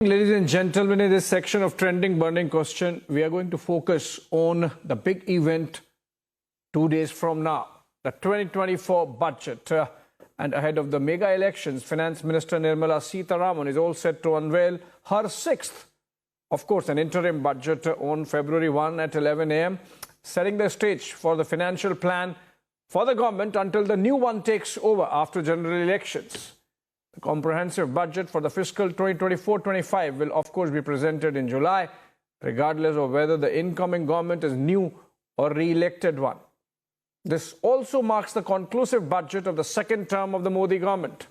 Ladies and gentlemen, in this section of Trending Burning Question, we are going to focus on the big event 2 days from now, the 2024 budget. And ahead of the mega elections, Finance Minister Nirmala Sitharaman is all set to unveil her sixth, of course, an interim budget on February 1 at 11 a.m., setting the stage for the financial plan for the government until the new one takes over after general elections. The comprehensive budget for the fiscal 2024-25 will of course be presented in July, regardless of whether the incoming government is new or re-elected one. This also marks the conclusive budget of the second term of the Modi government.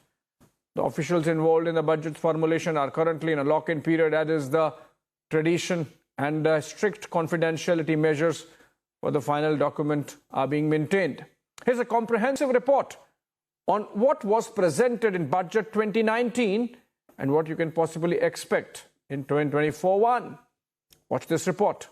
The officials involved in the budget formulation are currently in a lock-in period, as is the tradition, and strict confidentiality measures for the final document are being maintained. Here's a comprehensive report on what was presented in Budget 2019 and what you can possibly expect in 2024-1. Watch this report.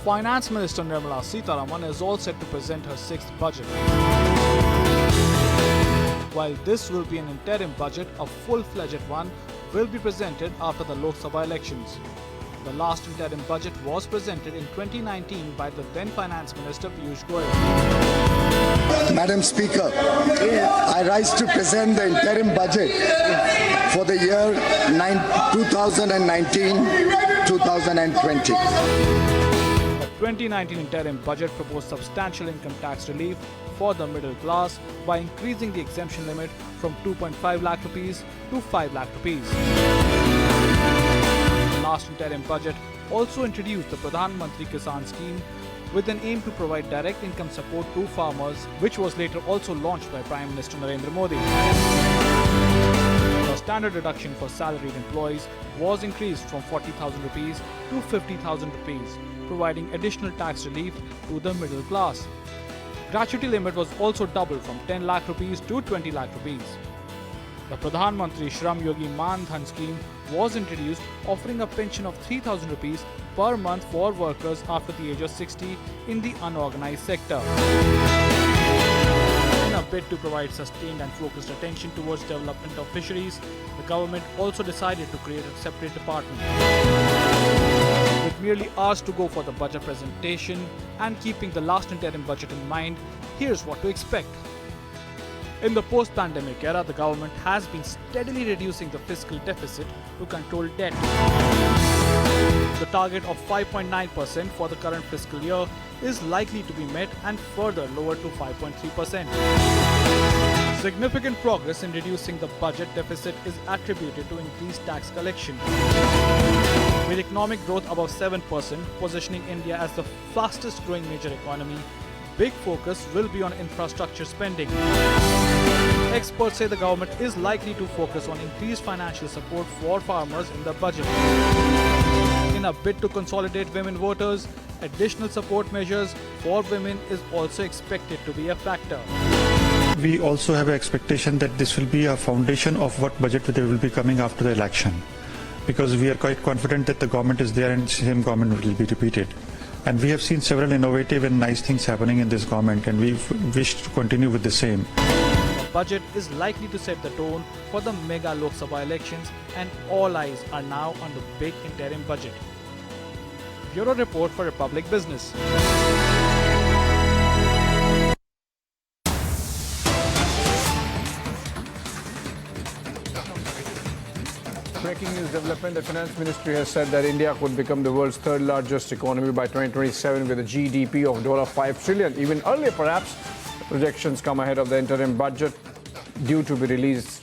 Finance Minister Nirmala Sitharaman is all set to present her sixth budget. While this will be an interim budget, a full-fledged one will be presented after the Lok Sabha elections. The last interim budget was presented in 2019 by the then Finance Minister Piyush Goyal. Madam Speaker, I rise to present the interim budget for the year 2019-2020. The 2019 interim budget proposed substantial income tax relief for the middle class by increasing the exemption limit from 2.5 lakh rupees to 5 lakh rupees. The last interim budget also introduced the Pradhan Mantri Kisan scheme with an aim to provide direct income support to farmers, which was later also launched by Prime Minister Narendra Modi. The standard deduction for salaried employees was increased from 40,000 rupees to 50,000 rupees, providing additional tax relief to the middle class. Gratuity limit was also doubled from 10 lakh rupees to 20 lakh rupees. The Pradhan Mantri Shram Yogi Man Dhan scheme was introduced, offering a pension of 3,000 rupees per month for workers after the age of 60 in the unorganized sector. In a bid to provide sustained and focused attention towards development of fisheries, the government also decided to create a separate department. With merely hours to go for the budget presentation and keeping the last interim budget in mind, here's what to expect. In the post-pandemic era, the government has been steadily reducing the fiscal deficit to control debt. The target of 5.9% for the current fiscal year is likely to be met and further lowered to 5.3%. Significant progress in reducing the budget deficit is attributed to increased tax collection. With economic growth above 7%, positioning India as the fastest growing major economy, big focus will be on infrastructure spending. Experts say the government is likely to focus on increased financial support for farmers in the budget. In a bid to consolidate women voters, additional support measures for women is also expected to be a factor. We also have an expectation that this will be a foundation of what budget there will be coming after the election, because we are quite confident that the government is there and the same government will be repeated. And we have seen several innovative and nice things happening in this government, and we wish to continue with the same. The budget is likely to set the tone for the mega Lok Sabha elections, and all eyes are now on the big interim budget. Bureau Report for Republic Business. Breaking news development, the Finance Ministry has said that India could become the world's third largest economy by 2027 with a GDP of $5 trillion. Even earlier, perhaps. The projections come ahead of the interim budget due to be released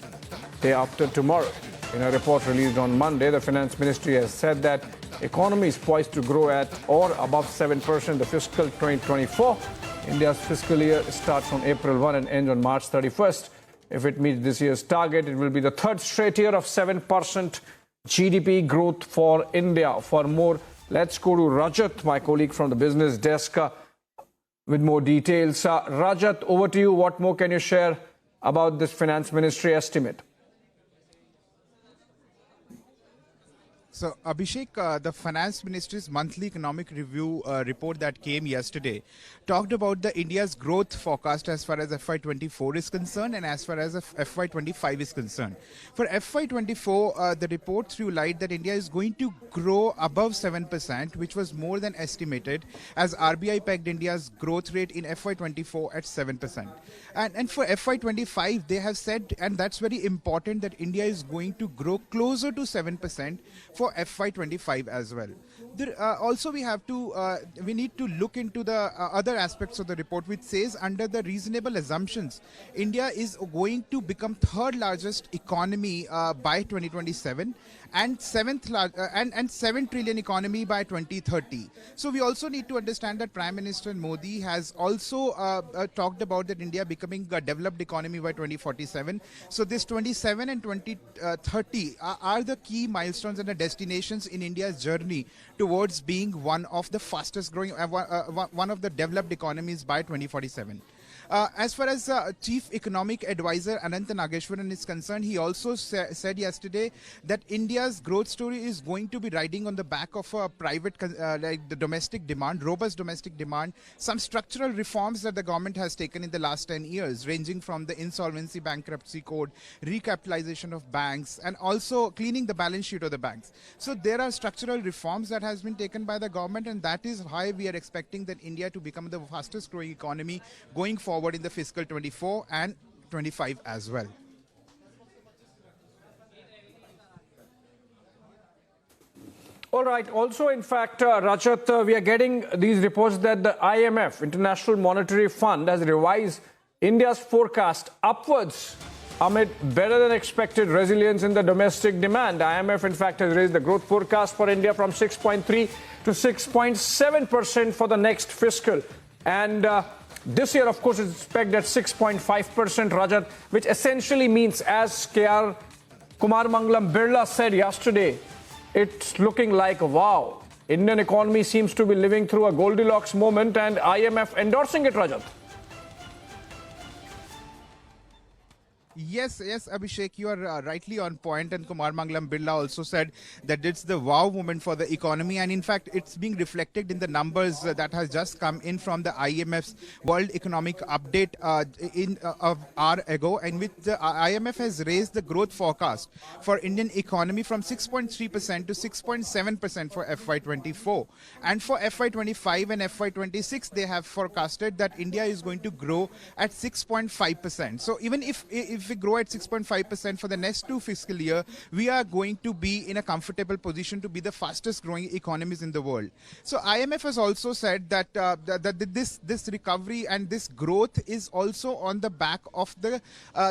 day after tomorrow. In a report released on Monday, the Finance Ministry has said that economy is poised to grow at or above 7% the fiscal 2024. India's fiscal year starts on April 1 and ends on March 31st. If it meets this year's target, it will be the third straight year of 7% GDP growth for India. For more, let's go to Rajat, my colleague from the business desk, with more details. Rajat, over to you. What more can you share about this Finance Ministry estimate? So, Abhishek, the Finance Ministry's monthly economic review report that came yesterday talked about the India's growth forecast as far as FY24 is concerned and as far as FY25 is concerned. For FY24, the report threw light that India is going to grow above 7%, which was more than estimated, as RBI pegged India's growth rate in FY24 at 7%. And for FY25, they have said, and that's very important, that India is going to grow closer to 7% for FY25 as well. Also, we need to look into the other aspects of the report, which says under the reasonable assumptions, India is going to become third largest economy by 2027 and 7 trillion economy by 2030. So we also need to understand that Prime Minister Modi has also talked about that India becoming a developed economy by 2047. So this 27 and 2030 are the key milestones and the destinations in India's journey towards being one of the fastest growing, one of the developed economies by 2047. As far as Chief Economic Advisor Ananta Nageshwaran is concerned, he also said yesterday that India's growth story is going to be riding on the back of a like the domestic demand, robust domestic demand, some structural reforms that the government has taken in the last 10 years, ranging from the insolvency bankruptcy code, recapitalization of banks, and also cleaning the balance sheet of the banks. So there are structural reforms that has been taken by the government, and that is why we are expecting that India to become the fastest growing economy going forward in the fiscal 24 and 25 as well. All right. Also, in fact, Rajat, we are getting these reports that the IMF, International Monetary Fund, has revised India's forecast upwards amid better than expected resilience in the domestic demand. The IMF, in fact, has raised the growth forecast for India from 6.3 to 6.7% for the next fiscal. And this year, of course, is expected at 6.5%, Rajat, which essentially means, as K.R. Kumar Mangalam Birla said yesterday, it's looking like, wow, Indian economy seems to be living through a Goldilocks moment, and IMF endorsing it, Rajat. Yes, Abhishek, you are rightly on point, and Kumar Mangalam Birla also said that it's the wow moment for the economy, and in fact it's being reflected in the numbers that has just come in from the IMF's World Economic Update of hour ago, and which the IMF has raised the growth forecast for Indian economy from 6.3% to 6.7% for FY24, and for FY25 and FY26 they have forecasted that India is going to grow at 6.5%. So even if we grow at 6.5% for the next 2 fiscal year, we are going to be in a comfortable position to be the fastest growing economies in the world. So IMF has also said that this recovery and this growth is also on the back of the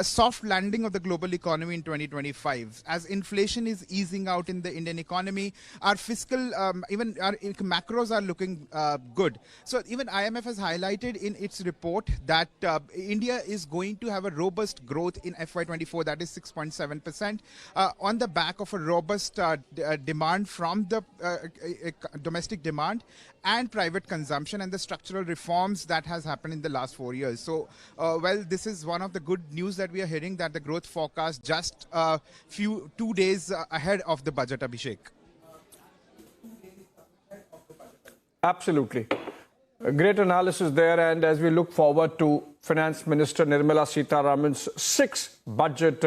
soft landing of the global economy in 2025. As inflation is easing out in the Indian economy, our fiscal, even our macros are looking good. So even IMF has highlighted in its report that India is going to have a robust growth in FY24, that is 6.7%, on the back of a robust demand from the domestic demand and private consumption and the structural reforms that has happened in the last 4 years. So, well, this is one of the good news that we are hearing, that the growth forecast just 2 days ahead of the budget, Abhishek. Absolutely. A great analysis there, and as we look forward to Finance Minister Nirmala Sitharaman's 6th budget,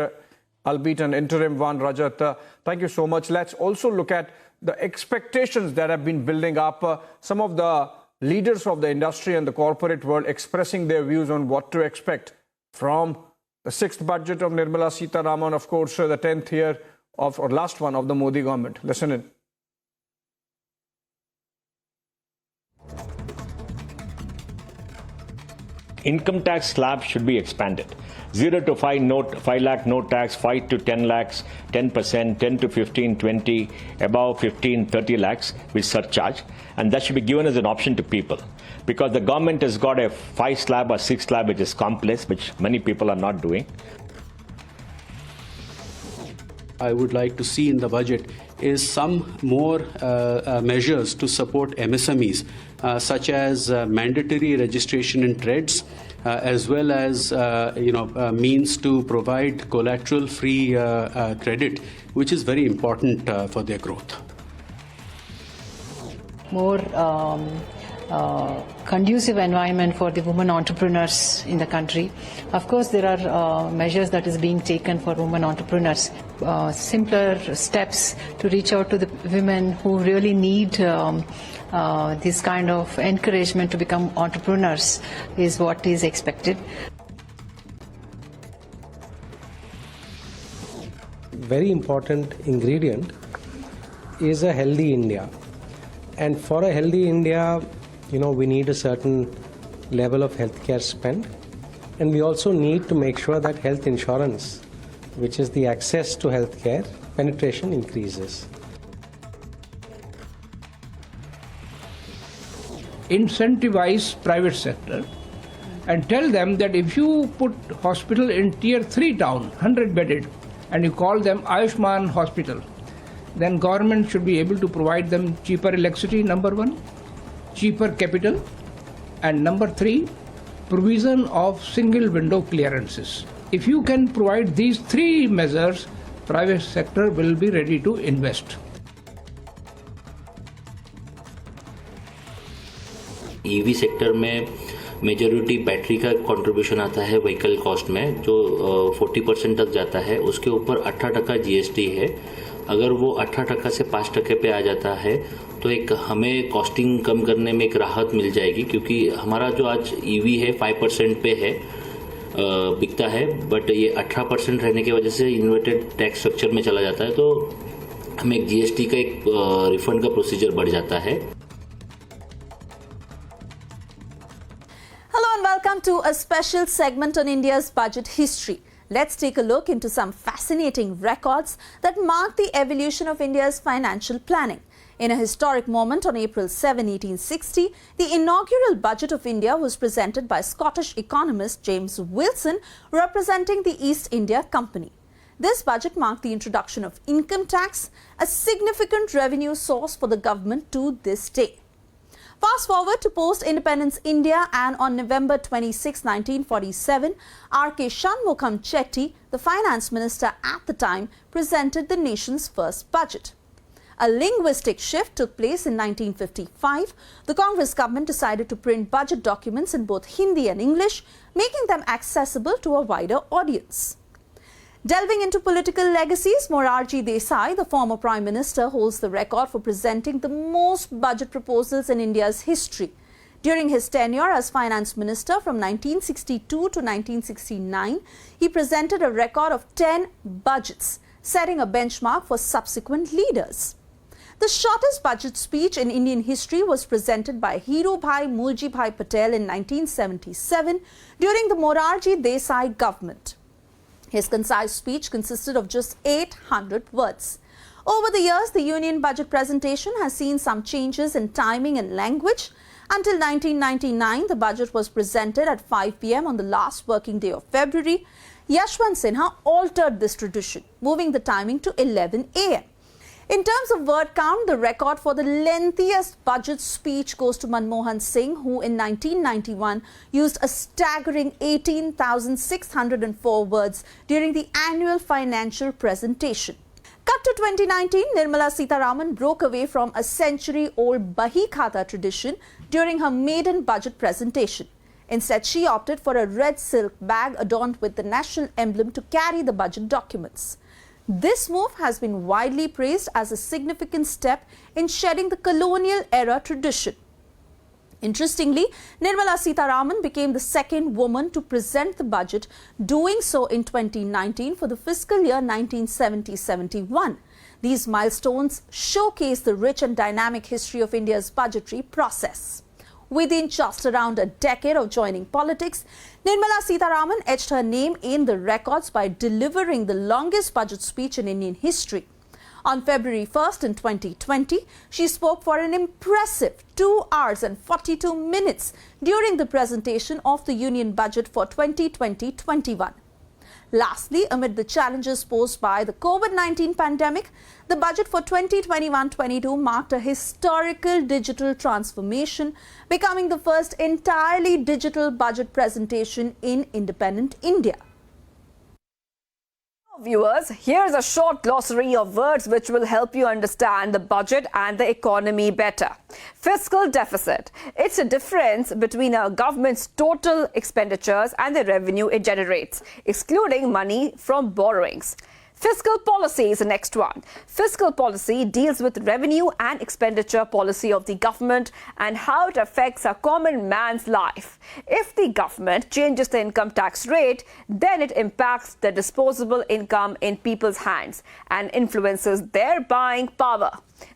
albeit an interim one, Rajat. Thank you so much. Let's also look at the expectations that have been building up. Some of the leaders of the industry and the corporate world expressing their views on what to expect from the 6th budget of Nirmala Sitharaman, of course, the 10th year of, or last one, of the Modi government. Listen in. Income tax slab should be expanded. 0 to 5 lakh no tax, 5 to 10 lakhs 10%, 10 to 15 20, above 15 30 lakhs with surcharge, and that should be given as an option to people, because the government has got a 5 slab or 6 slab which is complex, which many people are not doing. I would like to see in the budget is some more measures to support MSMEs, such as mandatory registration in trades, as well as means to provide collateral-free credit, which is very important for their growth. more conducive environment for the women entrepreneurs in the country. Of course, there are measures that is being taken for women entrepreneurs, simpler steps to reach out to the women who really need this kind of encouragement to become entrepreneurs is what is expected. Very important ingredient is a healthy India. And for a healthy India, we need a certain level of healthcare spend. And we also need to make sure that health insurance, which is the access to healthcare, penetration increases. Incentivize private sector and tell them that if you put hospital in tier 3 town, 100 bedded, and you call them Ayushman hospital, then government should be able to provide them cheaper electricity, number 1, cheaper capital, and number 3, provision of single window clearances. If you can provide these 3 measures, private sector will be ready to invest. EV sector में majority battery का contribution आता है vehicle cost में, जो 40% तक जाता है। उसके ऊपर 18% जीएसटी है। अगर वो 18% से 5% पे आ जाता है तो एक हमें कॉस्टिंग कम करने में एक राहत मिल जाएगी, क्योंकि हमारा जो आज ईवी है 5% पे है, बिकता है, बट ये 18% रहने की वजह से इन्वर्टेड टैक्स स्ट्रक्चर में चला जाता है, तो हमें एक जीएसटी का एक रिफंड का प्रोसीजर बढ़ जाता है। Hello and welcome to a special segment on India's budget history. Let's take a look into some fascinating records that mark the evolution of India's financial planning. In a historic moment on April 7, 1860, the inaugural budget of India was presented by Scottish economist James Wilson, representing the East India Company. This budget marked the introduction of income tax, a significant revenue source for the government to this day. Fast forward to post-independence India, and on November 26, 1947, R.K. Shanmugham Chetty, the finance minister at the time, presented the nation's first budget. A linguistic shift took place in 1955. The Congress government decided to print budget documents in both Hindi and English, making them accessible to a wider audience. Delving into political legacies, Morarji Desai, the former Prime Minister, holds the record for presenting the most budget proposals in India's history. During his tenure as Finance Minister from 1962 to 1969, he presented a record of 10 budgets, setting a benchmark for subsequent leaders. The shortest budget speech in Indian history was presented by Hirobhai Mulji Patel in 1977 during the Morarji Desai government. His concise speech consisted of just 800 words. Over the years, the Union Budget presentation has seen some changes in timing and language. Until 1999, the budget was presented at 5 p.m. on the last working day of February. Yashwant Sinha altered this tradition, moving the timing to 11 a.m. In terms of word count, the record for the lengthiest budget speech goes to Manmohan Singh, who in 1991 used a staggering 18,604 words during the annual financial presentation. Cut to 2019, Nirmala Sitharaman broke away from a century-old Bahi Khata tradition during her maiden budget presentation. Instead, she opted for a red silk bag adorned with the national emblem to carry the budget documents. This move has been widely praised as a significant step in shedding the colonial-era tradition. Interestingly, Nirmala Sitharaman became the second woman to present the budget, doing so in 2019 for the fiscal year 1970-71. These milestones showcase the rich and dynamic history of India's budgetary process. Within just around a decade of joining politics, Nirmala Sitharaman etched her name in the records by delivering the longest budget speech in Indian history. On February 1st in 2020, she spoke for an impressive 2 hours and 42 minutes during the presentation of the Union Budget for 2020-21. Lastly, amid the challenges posed by the COVID-19 pandemic, the budget for 2021-22 marked a historical digital transformation, becoming the first entirely digital budget presentation in independent India. Viewers, here's a short glossary of words which will help you understand the budget and the economy better. Fiscal deficit. It's a difference between a government's total expenditures and the revenue it generates, excluding money from borrowings. Fiscal policy is the next one. Fiscal policy deals with revenue and expenditure policy of the government and how it affects a common man's life. If the government changes the income tax rate, then it impacts the disposable income in people's hands and influences their buying power.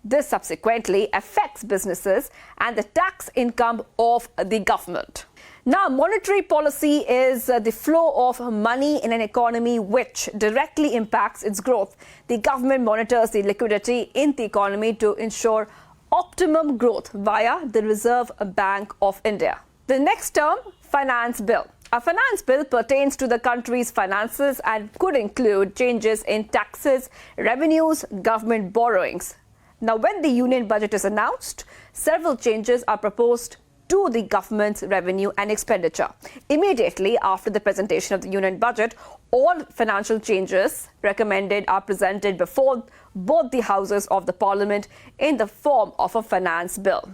This subsequently affects businesses and the tax income of the government. Now, monetary policy is the flow of money in an economy which directly impacts its growth. The government monitors the liquidity in the economy to ensure optimum growth via the Reserve Bank of India. The next term, finance bill. A finance bill pertains to the country's finances and could include changes in taxes, revenues, government borrowings. Now, when the union budget is announced, several changes are proposed to the government's revenue and expenditure. Immediately after the presentation of the union budget, all financial changes recommended are presented before both the houses of the parliament in the form of a finance bill.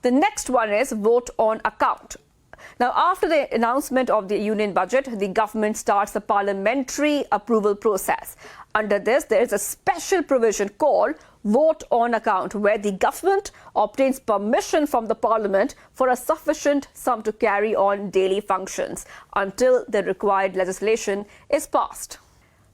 The next one is vote on account. Now, after the announcement of the union budget, the government starts the parliamentary approval process. Under this, there is a special provision called vote on account, where the government obtains permission from the parliament for a sufficient sum to carry on daily functions until the required legislation is passed.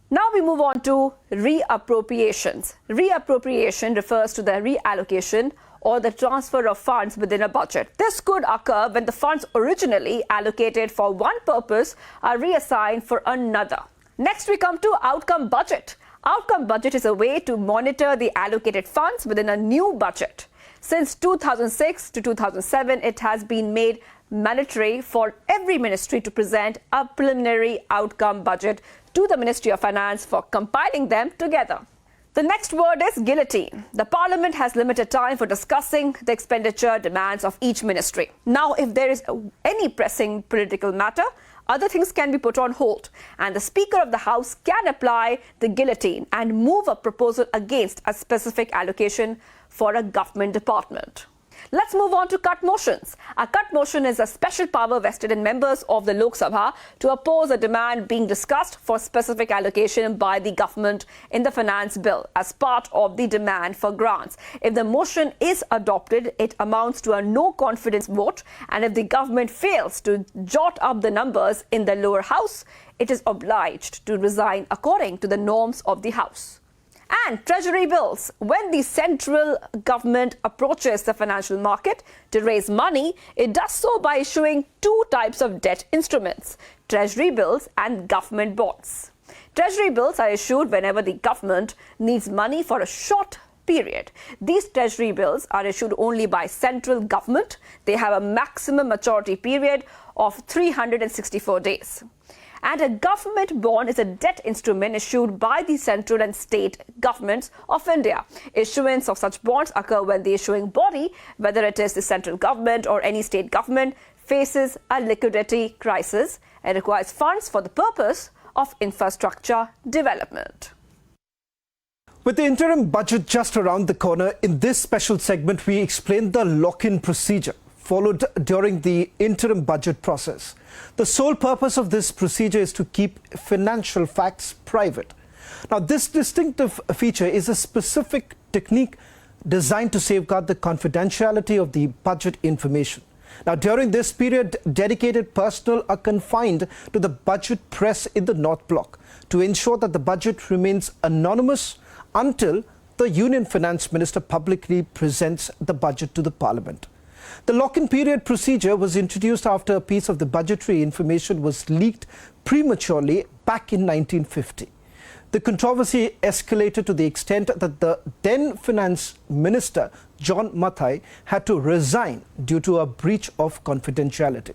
Now we move on to reappropriations. Reappropriation refers to the reallocation or the transfer of funds within a budget. This could occur when the funds originally allocated for one purpose are reassigned for another. Next, we come to outcome budget. Outcome budget is a way to monitor the allocated funds within a new budget. Since 2006 to 2007, it has been made mandatory for every ministry to present a preliminary outcome budget to the Ministry of Finance for compiling them together. The next word is guillotine. The Parliament has limited time for discussing the expenditure demands of each ministry. Now, if there is any pressing political matter, other things can be put on hold, and the Speaker of the House can apply the guillotine and move a proposal against a specific allocation for a government department. Let's move on to cut motions. A cut motion is a special power vested in members of the Lok Sabha to oppose a demand being discussed for specific allocation by the government in the finance bill as part of the demand for grants. If the motion is adopted, it amounts to a no confidence vote, and if the government fails to jot up the numbers in the lower house, it is obliged to resign according to the norms of the house. And treasury bills. When the central government approaches the financial market to raise money, it does so by issuing two types of debt instruments: treasury bills and government bonds. Treasury bills are issued whenever the government needs money for a short period. These treasury bills are issued only by central government. They have a maximum maturity period of 364 days. And a government bond is a debt instrument issued by the central and state governments of India. Issuance of such bonds occur when the issuing body, whether it is the central government or any state government, faces a liquidity crisis and requires funds for the purpose of infrastructure development. With the interim budget just around the corner, in this special segment, we explain the lock-in procedure followed during the interim budget process. The sole purpose of this procedure is to keep financial facts private. Now, this distinctive feature is a specific technique designed to safeguard the confidentiality of the budget information. Now, during this period, dedicated personnel are confined to the budget press in the North Block to ensure that the budget remains anonymous until the Union Finance Minister publicly presents the budget to the Parliament. The lock-in period procedure was introduced after a piece of the budgetary information was leaked prematurely back in 1950. The controversy escalated to the extent that the then Finance Minister, John Mathai, had to resign due to a breach of confidentiality.